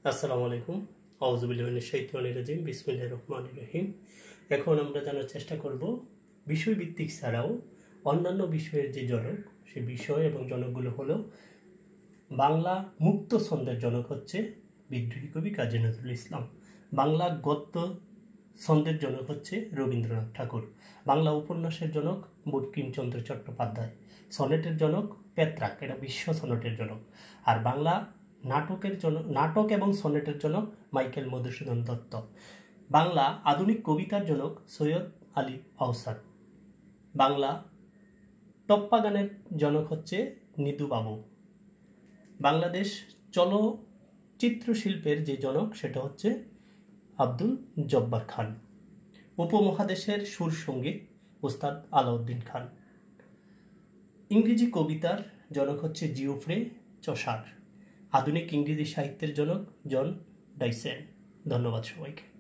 আসসালামু আলাইকুম। আউযু বিল্লাহি মিনাশ শাইতানির রাজিম। বিসমিল্লাহির রহমানির রহিম। এখন আমরা জানার চেষ্টা করব বিষয়ভিত্তিক ছাড়াও অন্যান্য বিষয়ের যে জনক, সেই বিষয় এবং জনকগুলো হলো বাংলা মুক্ত ছন্দের জনক হচ্ছে বিদ্রোহী কবি কাজী নজরুল ইসলাম। বাংলা গদ্য ছন্দের জনক হচ্ছে রবীন্দ্রনাথ ঠাকুর। বাংলা উপন্যাসের জনক বঙ্কিমচন্দ্র চট্টোপাধ্যায়। সনেটের জনক পেত্রাক, এটা বিশ্ব সনেটের জনক। আর বাংলা নাটক এবং সনেটের জনক মাইকেল মধুসূদন দত্ত। বাংলা আধুনিক কবিতার জনক সৈয়দ আলী আহসান। বাংলা টপ্পা গানের জনক হচ্ছে নিতু বাবু। বাংলাদেশ চলচ্চিত্র শিল্পের যে জনক সেটা হচ্ছে আব্দুল জব্বার খান। উপমহাদেশের সুর সঙ্গীত ওস্তাদ আলাউদ্দিন খান। ইংরেজি কবিতার জনক হচ্ছে জিওফ্রে চসার। আধুনিক ইংরেজি সাহিত্যের জনক জন ডাইসেন। ধন্যবাদ সবাইকে।